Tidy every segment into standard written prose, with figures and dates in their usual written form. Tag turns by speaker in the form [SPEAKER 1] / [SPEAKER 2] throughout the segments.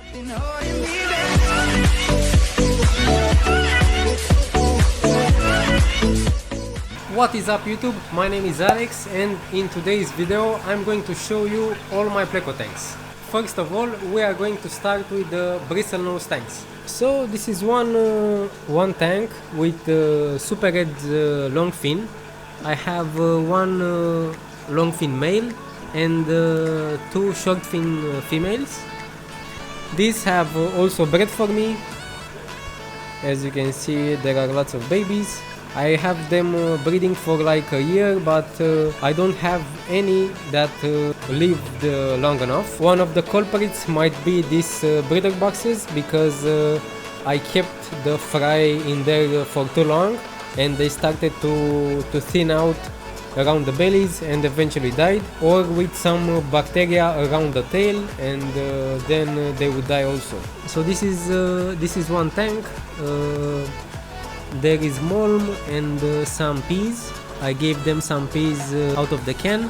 [SPEAKER 1] What is up YouTube? My name is Alex, and in today's video I'm going to show you all my Pleco tanks. First of all, we are going to start with the Bristlenose tanks. So this is one tank with super red long fin. I have one long fin male and two short fin females. These have also bred for me. As you can see, there are lots of babies. I have them breeding for like a year, but I don't have any that lived long enough. One of the culprits might be these breeder boxes, because I kept the fry in there for too long and they started to thin out around the bellies and eventually died, or with some bacteria around the tail, and then they would die also. So this is one tank. There is mulm and some peas. I gave them some peas out of the can.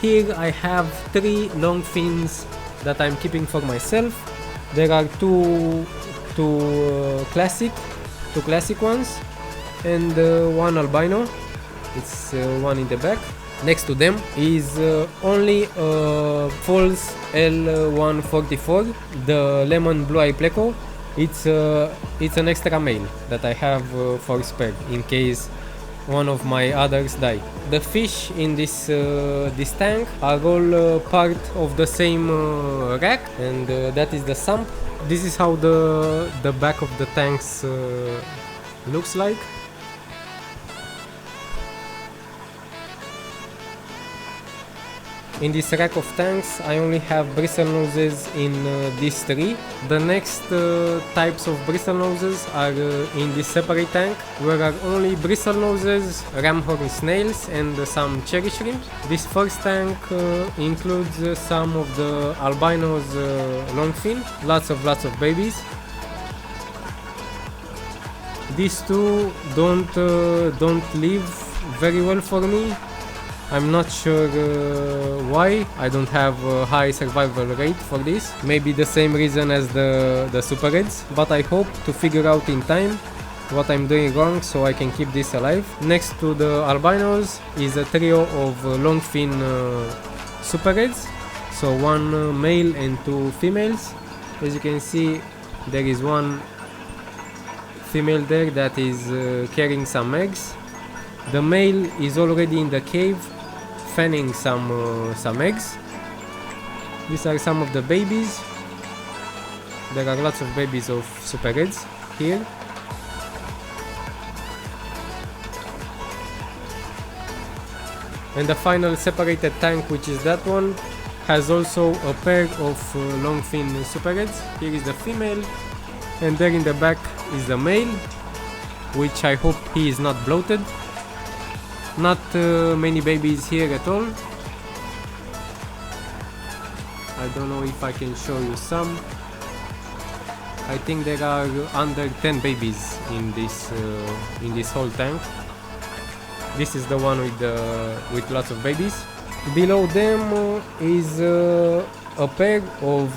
[SPEAKER 1] Here I have three long fins that I'm keeping for myself. There are two classic ones and one albino. It's one in the back. Next to them is only a false L144, the lemon blue eye pleco. It's an extra male that I have for spare in case one of my others die. The fish in this tank are all part of the same rack, and that is the sump. This is how the back of the tanks looks like. In this rack of tanks I only have Bristlenoses in these three. The next types of Bristlenoses are in this separate tank, where are only Bristlenoses, ramhorn snails and some cherry shrimps. This first tank includes some of the albinos longfin, lots of babies. These two don't live very well for me. I'm not sure why. I don't have a high survival rate for this. Maybe the same reason as the super reds, but I hope to figure out in time what I'm doing wrong so I can keep this alive. Next to the albinos is a trio of longfin super reds. So one male and two females. As you can see, there is one female there that is carrying some eggs. The male is already in the cave fanning some eggs. These are some of the babies. There are lots of babies of super reds here. And the final separated tank, which is that one, has also a pair of longfin super reds. Here is the female, and there in the back is the male, which I hope he is not bloated. Not many babies here at all. I don't know if I can show you some. I think there are under 10 babies in this whole tank. This is the one with lots of babies. Below them is a pair of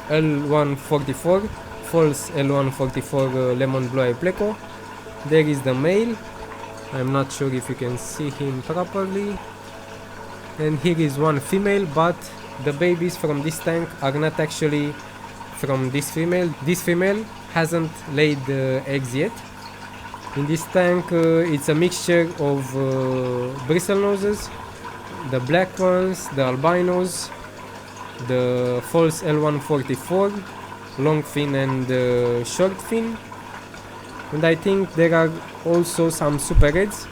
[SPEAKER 1] L144, false L144 lemon blue eye pleco. There is the male. I'm not sure if you can see him properly. And here is one female, but the babies from this tank are not actually from this female. This female hasn't laid eggs yet. In this tank it's a mixture of Bristlenoses, the black ones, the albinos, the false L144, long fin and short fin. And I think there are also some super reds,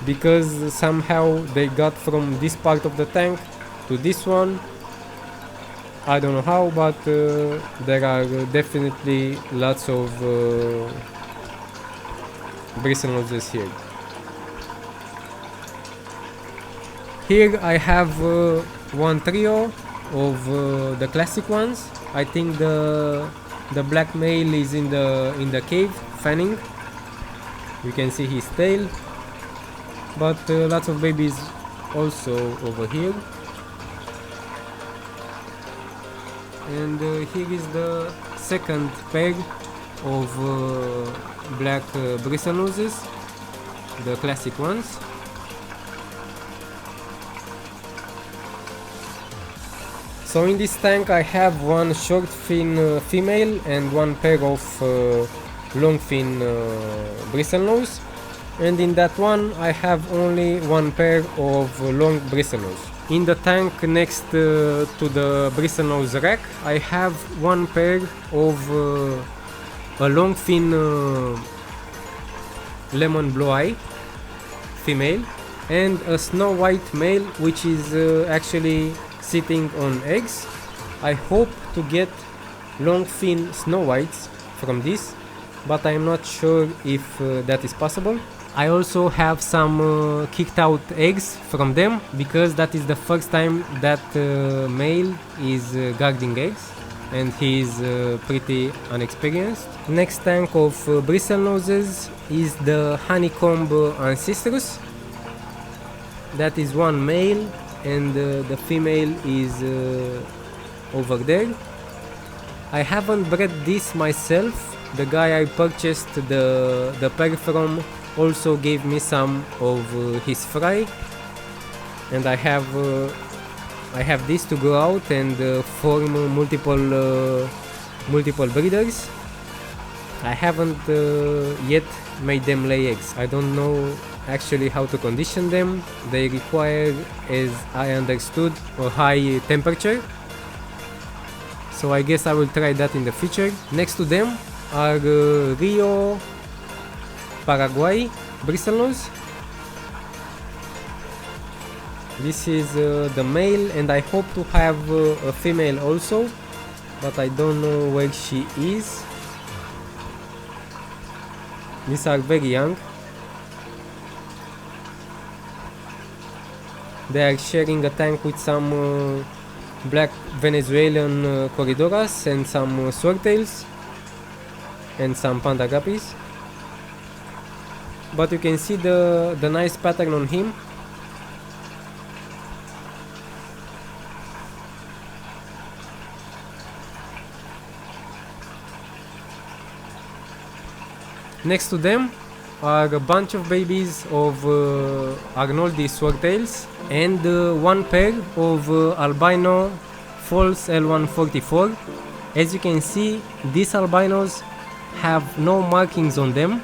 [SPEAKER 1] because somehow they got from this part of the tank to this one. I don't know how, but there are definitely lots of Bristlenoses here. Here I have one trio of the classic ones. I think the black male is in the cave fanning. You can see his tail, but lots of babies also over here. and here is the second pair of black Bristlenoses, the classic ones. So in this tank I have one short fin female and one pair of long fin Bristlenose, and in that one I have only one pair of long Bristlenose. In the tank next to the Bristlenose rack I have one pair of a long fin lemon blue eye female and a snow white male, which is actually sitting on eggs. I hope to get long fin snow whites from this, but I'm not sure if that is possible. I also have some kicked out eggs from them, because that is the first time that male is guarding eggs, and he is pretty unexperienced. Next tank of Bristlenoses is the honeycomb Hypancistrus. That is one male, and the female is over there. I haven't bred this myself. The guy I purchased the pair from also gave me some of his fry, and I have this to go out and form multiple breeders. I haven't yet made them lay eggs. I don't know actually how to condition them. They require, as I understood, a high temperature, so I guess I will try that in the future. Next to them are Rio Paraguay Bristelos. This is the male, and I hope to have a female also, but I don't know where she is. These are very young. They are sharing a tank with some black Venezuelan corridoras and some swordtails and some panda guppies. But you can see the nice pattern on him. Next to them are a bunch of babies of Arnoldi swordtails and one pair of albino false L144. As you can see, these albinos have no markings on them,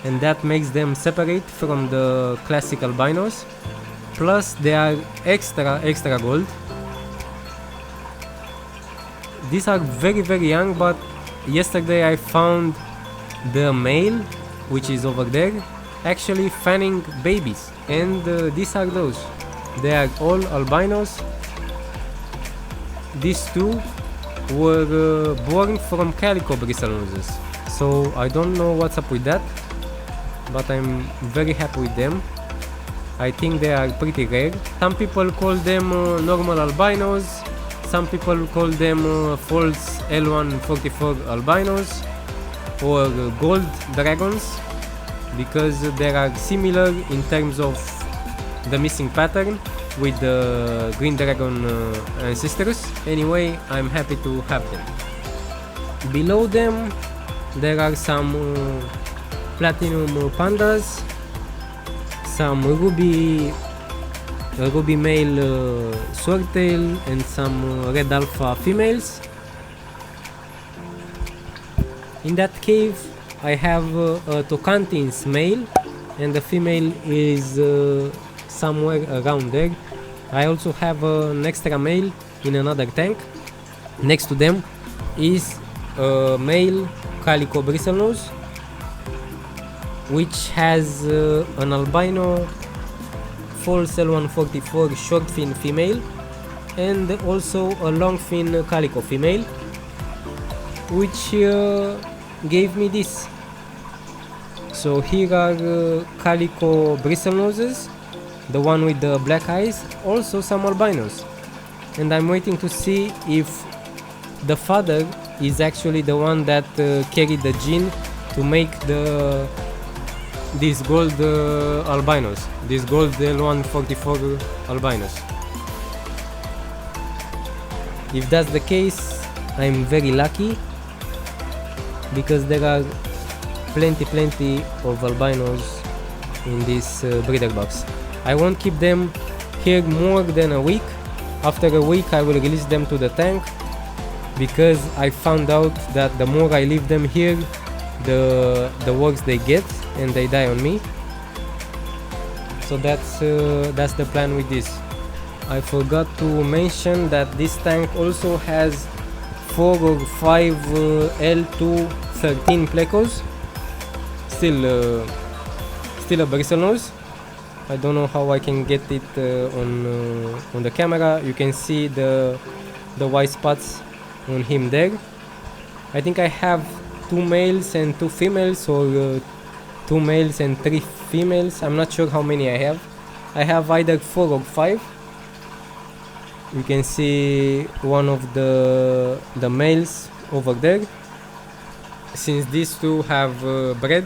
[SPEAKER 1] and that makes them separate from the classic albinos. Plus they are extra gold. These are very young, but yesterday I found the male, which is over there, actually fanning babies, and these are those. They are all albinos. These two were born from Calico Bristlenoses, so I don't know what's up with that, but I'm very happy with them. I think they are pretty rare. Some people call them normal albinos, some people call them false L144 albinos or gold dragons, because they are similar in terms of the missing pattern with the green dragon ancestors. Anyway, I'm happy to have them. Below them there are some platinum pandas, some ruby male swordtail, and some red alpha females. In that cave I have a Tocantins male, and the female is somewhere around there. I also have an extra male in another tank. Next to them is a male Calico Bristlenose, which has an albino false L144 short fin female, and also a long fin calico female, which gave me this. So here are Calico Bristlenoses, the one with the black eyes, also some albinos, and I'm waiting to see if the father is actually the one that carried the gene to make these gold albinos, these gold L144 albinos. If that's the case, I'm very lucky because there are plenty of albinos in this breeder box. I won't keep them here more than a week. After a week I will release them to the tank, because I found out that the more I leave them here, the worse they get and they die on me. So that's the plan with this. I forgot to mention that this tank also has 4 or 5 L213 Plecos. Still a Bristlenose. I don't know how I can get it on the camera. You can see the white spots on him there. I think I have 2 males and 2 females, or 2 males and 3 females. I'm not sure how many I have. I have either 4 or 5. You can see one of the males over there. Since these 2 have bred,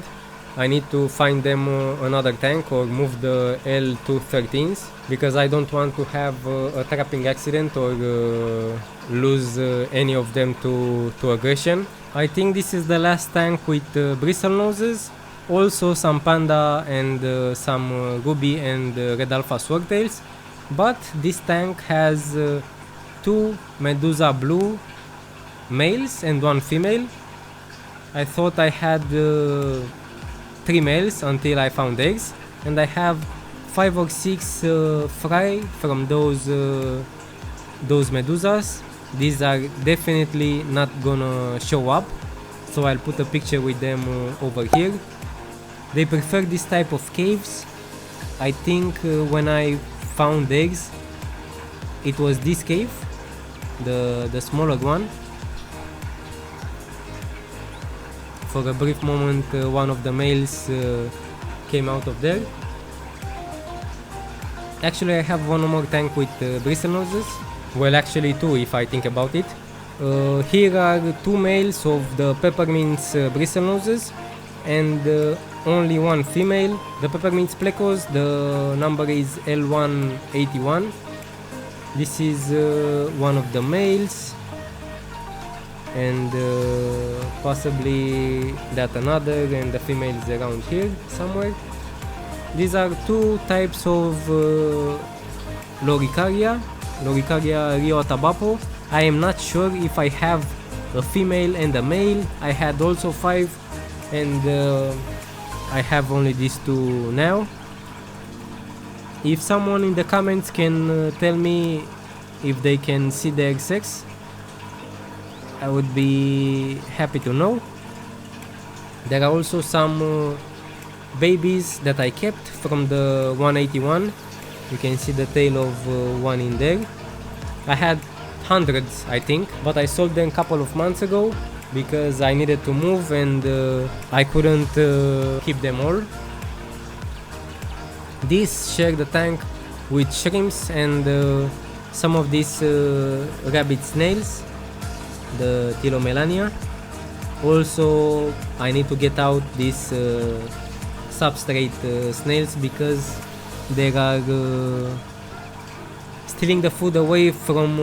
[SPEAKER 1] I need to find them another tank or move the L213s, because I don't want to have a trapping accident or lose any of them to aggression. I think this is the last tank with Bristlenoses. Also some Panda and some Ruby and Red Alpha Swordtails. But this tank has 2 Medusa Blue males and 1 female. I thought I had 3 males until I found eggs, and I have 5 or 6 fry from those medusas. These are definitely not gonna show up, so I'll put a picture with them over here. They prefer this type of caves. I think when I found eggs, it was this cave, the smaller one. For a brief moment, one of the males came out of there. Actually, I have one more tank with Bristlenoses. Well, actually 2 if I think about it. Here are 2 males of the Peppermints Bristlenoses and only 1 female. The Peppermints Plecos, the number is L181. This is one of the males, and possibly that another, and the female is around here somewhere. These are 2 types of Loricaria Rio Paraguay. I am not sure if I have a female and a male. I had also 5, and I have only these 2 now. If someone in the comments can tell me if they can see their sex, I would be happy to know. There are also some babies that I kept from the 181. You can see the tail of one in there. I had hundreds, I think, but I sold them a couple of months ago because I needed to move and I couldn't keep them all. These share the tank with shrimps and some of these rabbit snails, the Tilomelania. Also, I need to get out these substrate snails because they are stealing the food away from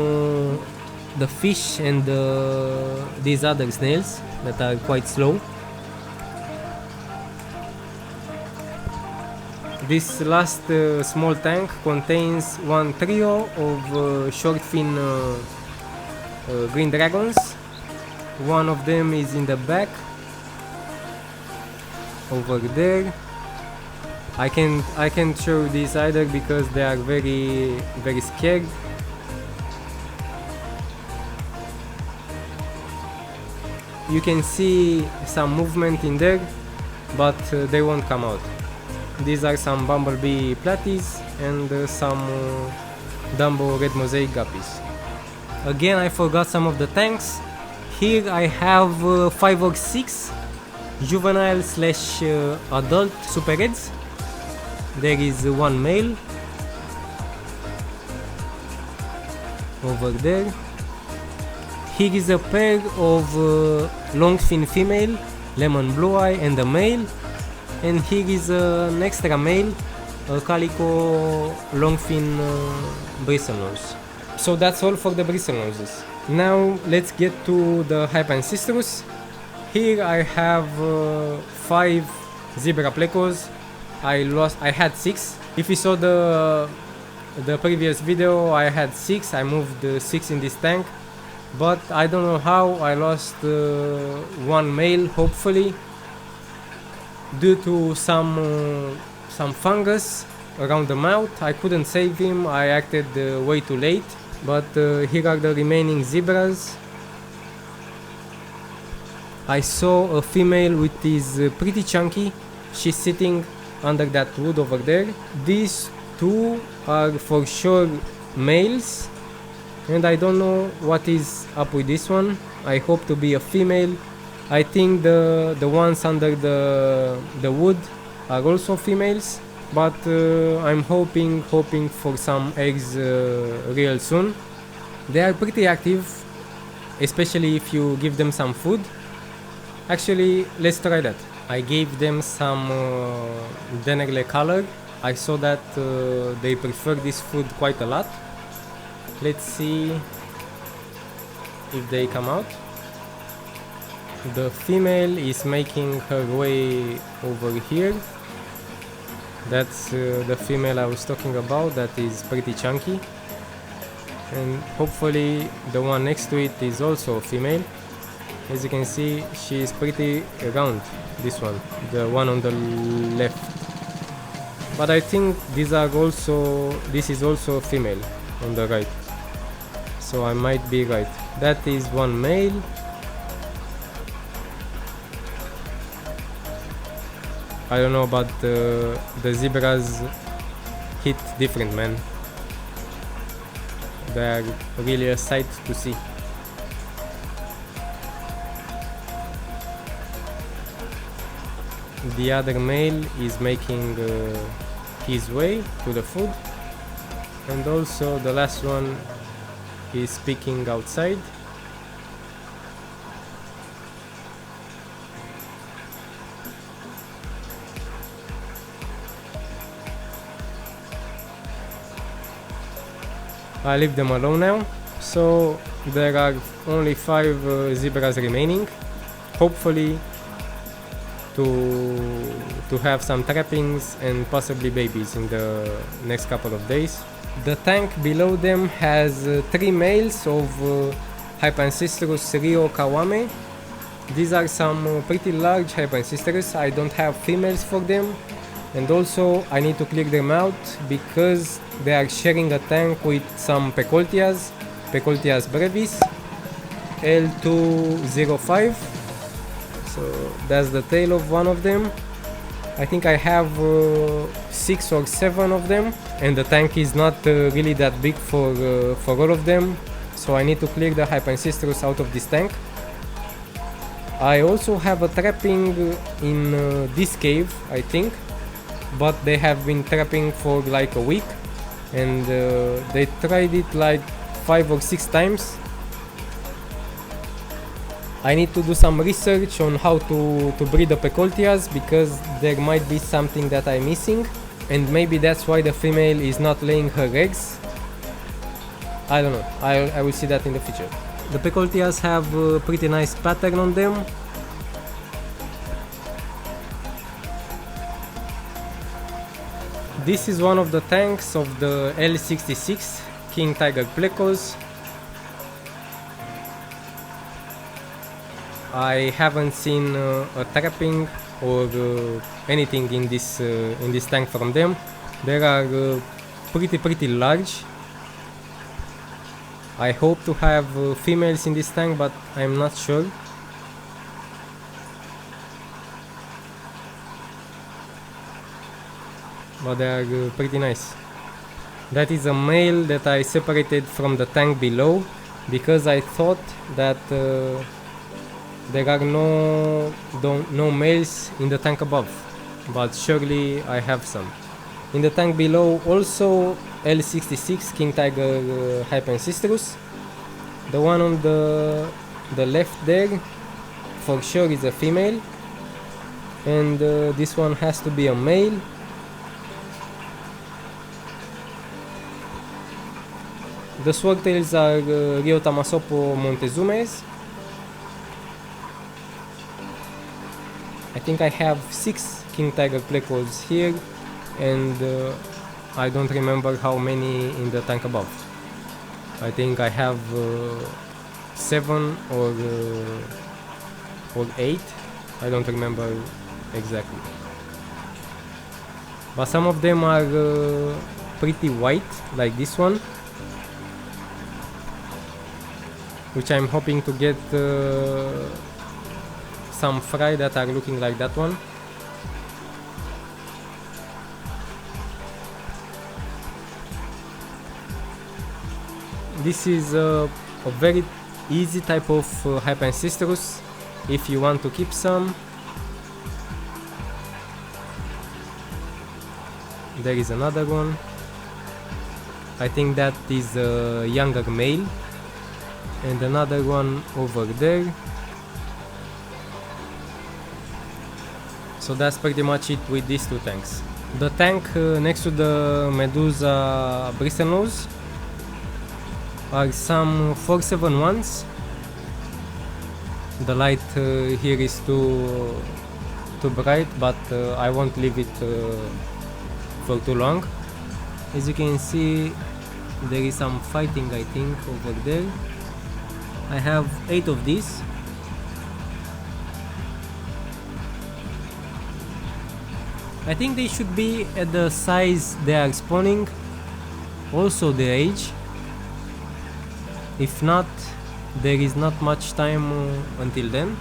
[SPEAKER 1] the fish and these other snails that are quite slow. This last small tank contains 1 trio of short fin green dragons. One of them is in the back over there. I can't show this either because they are very scared. You can see some movement in there, but they won't come out. These are some bumblebee platies and some Dumbo red mosaic guppies. Again, I forgot some of the tanks. Here I have 5 or 6 juvenile slash adult super reds. There is 1 male over there. Here is a pair of long fin female, lemon blue eye, and a male. And here is an extra male, a Calico long fin Bristlenose. So that's all for the Bristlenoses. Now let's get to the Hypancistrus. Here I have 5 zebra plecos. I had 6. If you saw the previous video, I had 6. I moved 6 in this tank, but I don't know how I lost one male, hopefully due to some fungus around the mouth. I couldn't save him. I acted way too late. But here are the remaining zebras. I saw a female which is pretty chunky. She's sitting under that wood over there. These two are for sure males, and I don't know what is up with this one. I hope to be a female. I think the ones under the wood are also females, but I'm hoping for some eggs real soon. They are pretty active, especially if you give them some food. Actually, let's try that. I gave them some Denegle color. I saw that they prefer this food quite a lot. Let's see if they come out. The female is making her way over here. That's the female I was talking about, that is pretty chunky. And hopefully the one next to it is also a female. As you can see, she is pretty round, this one, the one on the left. But I think this is also a female on the right. So I might be right. That is one male. I don't know, but the zebras hit different, man. They are really a sight to see. The other male is making his way to the food, and also the last one is peeking outside. I leave them alone now. So there are only 5 zebras remaining. Hopefully to have some trappings and possibly babies in the next couple of days. The tank below them has 3 males of Hypancistrus Rio Paraguay. These are some pretty large Hypancistrus. I don't have females for them. And also I need to clear them out because they are sharing a tank with some Peckoltias, Peckoltias brevis, L205. So that's the tail of one of them. I think I have 6 or 7 of them, and the tank is not really that big for all of them. So I need to clear the Hypancistrus out of this tank. I also have a trapping in this cave, I think. But they have been trapping for like a week, and they tried it like 5 or 6 times. I need to do some research on how to breed the Peckoltias, because there might be something that I'm missing, and maybe that's why the female is not laying her eggs. I don't know, I will see that in the future. The Peckoltias have a pretty nice pattern on them. This is one of the tanks of the L66 King Tiger Plecos. I haven't seen a trapping or anything in this tank from them. They are pretty large. I hope to have females in this tank, but I'm not sure. But they are pretty nice. That is a male that I separated from the tank below because I thought that there are no males in the tank above, but surely I have some. In the tank below also L66 King Tiger Hypancistrus. The one on the left there for sure is a female, and this one has to be a male. The swordtails are Rio Montezumes. I think I have 6 king tiger plecos here, and I don't remember how many in the tank above. I think I have 7 or 8. I don't remember exactly. But some of them are pretty white, like this one, which I'm hoping to get some fry that are looking like that one. This is a very easy type of Hypancistrus if you want to keep some. There is another one. I think that is a younger male, and another one over there. So that's pretty much it with these 2 tanks. The tank next to the Medusa Bristlenose are some 471s. The light here is too bright, but I won't leave it for too long. As you can see, there is some fighting, I think, over there. I have 8 of these. I think they should be at the size they are spawning, also the age. If not, there is not much time until then.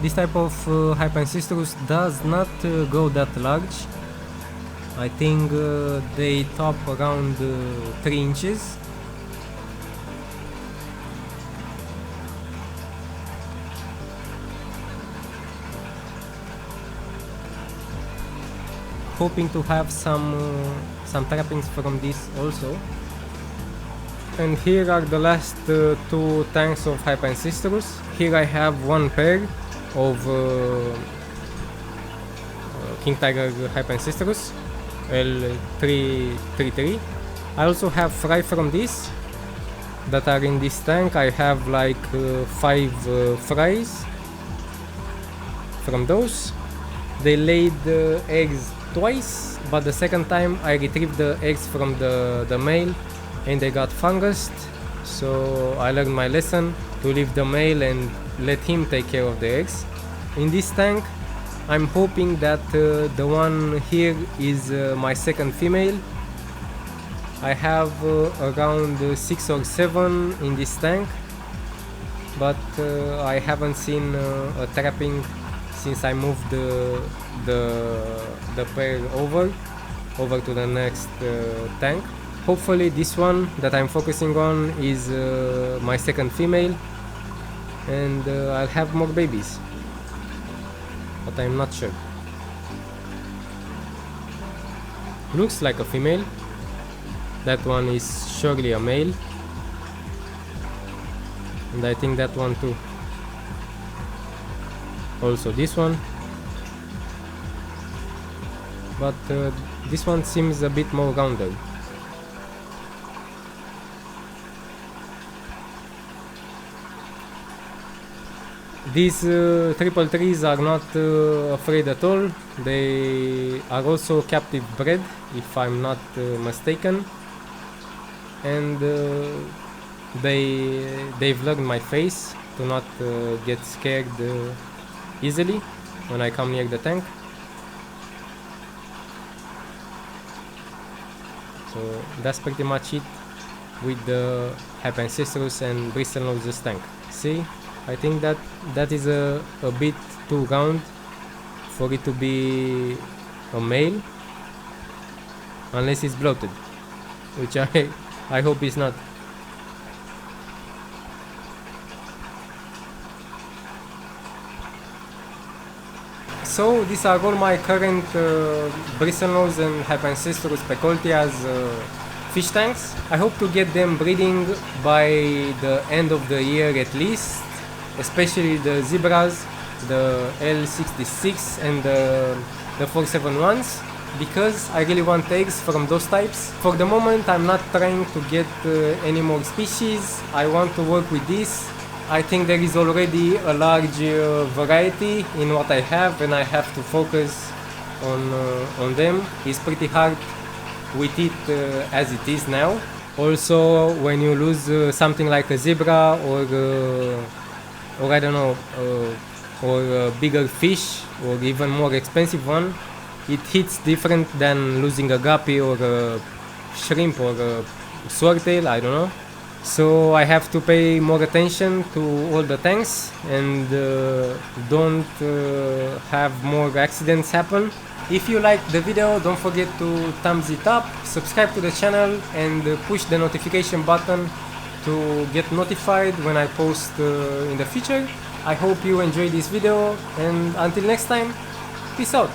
[SPEAKER 1] This type of Hypancistrus does not go that large. I think they top around 3 inches. Hoping to have some trappings from this also. And here are the last 2 tanks of Hypancistrus. Here I have 1 pair of King Tiger Hypancistrus L333. I also have fry from this that are in this tank. I have like 5 fries from those. They laid eggs twice, but the second time I retrieved the eggs from the male and they got fungused. So I learned my lesson to leave the male and let him take care of the eggs. In this tank, I'm hoping that the one here is my second female. I have around 6 or 7 in this tank, but I haven't seen a trapping since I moved the pair over to the next tank. Hopefully this one that I'm focusing on is my second female, and I'll have more babies, but I'm not sure. Looks like a female. That one is surely a male, and I think that one too. Also this one, but this one seems a bit more rounded. These triple trees are not afraid at all. They are also captive bred, if I'm not mistaken, and they've learned my face to not get scared easily when I come near the tank. So that's pretty much it with the Hypancistrus and Bristlenoses tank. See, I think that is a bit too round for it to be a male, unless it's bloated, which I hope it's not. So these are all my current Bristlenose and Hypancistrus Peckoltias fish tanks. I hope to get them breeding by the end of the year at least, especially the zebras, the L66 and the 471s, because I really want eggs from those types. For the moment I'm not trying to get any more species. I want to work with this. I think there is already a large variety in what I have, and I have to focus on them. It's pretty hard with it as it is now. Also, when you lose something like a zebra or I don't know, or a bigger fish or even more expensive one, it hits different than losing a guppy or a shrimp or a swordtail, I don't know. So I have to pay more attention to all the tanks and don't have more accidents happen. If you liked the video, don't forget to thumbs it up, subscribe to the channel and push the notification button to get notified when I post in the future. I hope you enjoyed this video, and until next time, peace out.